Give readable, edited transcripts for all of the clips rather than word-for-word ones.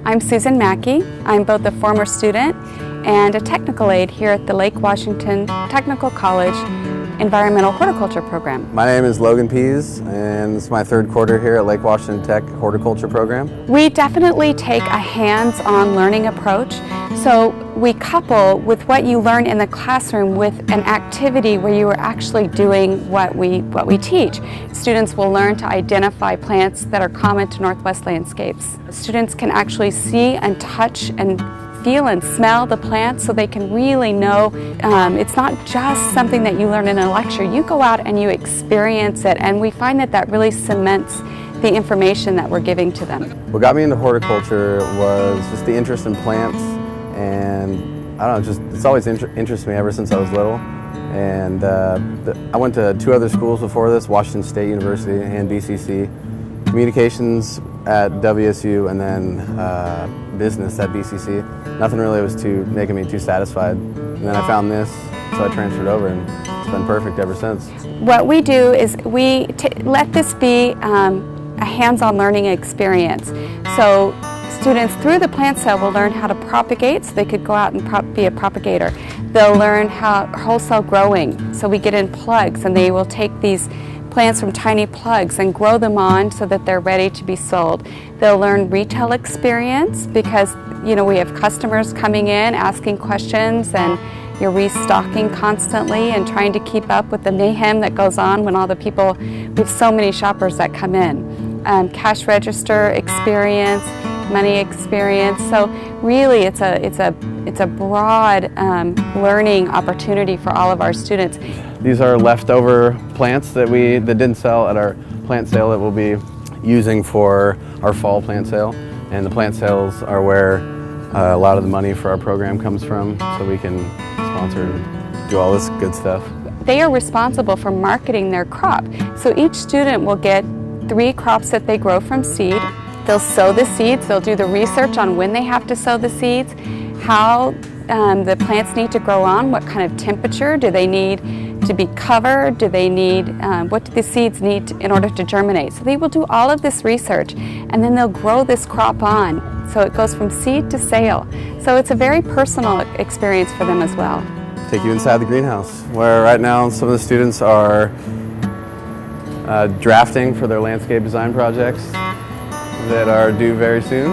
I'm Susan Mackey. I'm both a former student and a technical aide here at the Lake Washington Technical College Environmental Horticulture Program. My name is Logan Pease, and it's my third quarter here at Lake Washington Tech Horticulture Program. We definitely take a hands-on learning approach, so we couple with what you learn in the classroom with an activity where you are actually doing what we teach. Students will learn to identify plants that are common to Northwest landscapes. Students can actually see and touch and feel and smell the plants, so they can really know it's not just something that you learn in a lecture. You go out and you experience it, and we find that that really cements the information that we're giving to them. What got me into horticulture was just the interest in plants, and I don't know, it's always interested me ever since I was little. And I went to 2 other schools before this, Washington State University and BCC. Communications at WSU, and then business at BCC. Nothing really was making me too satisfied. And then I found this, so I transferred over, and it's been perfect ever since. What we do is we let this be a hands-on learning experience. So students through the plant sale will learn how to propagate, so they could go out and be a propagator. They'll learn how wholesale growing, so we get in plugs, and they will take these plants from tiny plugs and grow them on so that they're ready to be sold. They'll learn retail experience because, you know, we have customers coming in asking questions, and you're restocking constantly and trying to keep up with the mayhem that goes on when all the people, we have so many shoppers that come in. Cash register experience, money experience. So really it's a broad learning opportunity for all of our students. These are leftover plants that didn't sell at our plant sale that we'll be using for our fall plant sale. And the plant sales are where a lot of the money for our program comes from, so we can sponsor and do all this good stuff. They are responsible for marketing their crop. So each student will get 3 crops that they grow from seed. They'll sow the seeds, they'll do the research on when they have to sow the seeds, how the plants need to grow on, what kind of temperature do they need to be covered, do they need, what do the seeds need in order to germinate. So they will do all of this research, and then they'll grow this crop on. So it goes from seed to sale. So it's a very personal experience for them as well. Take you inside the greenhouse, where right now some of the students are drafting for their landscape design projects that are due very soon.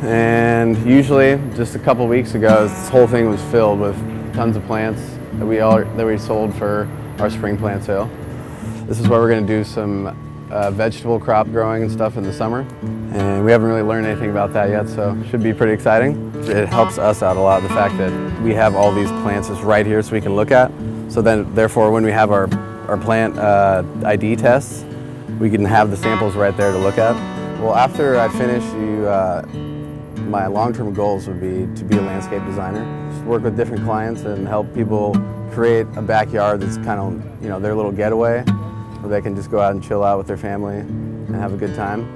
And usually, just a couple weeks ago, this whole thing was filled with tons of plants that we sold for our spring plant sale. This is where we're going to do some vegetable crop growing and stuff in the summer. And we haven't really learned anything about that yet, so it should be pretty exciting. It helps us out a lot, the fact that we have all these plants just right here so we can look at. So then, therefore, when we have our plant ID tests, we can have the samples right there to look at. Well, after I finish, my long-term goals would be to be a landscape designer. Just work with different clients and help people create a backyard that's kind of, you know, their little getaway, where they can just go out and chill out with their family and have a good time.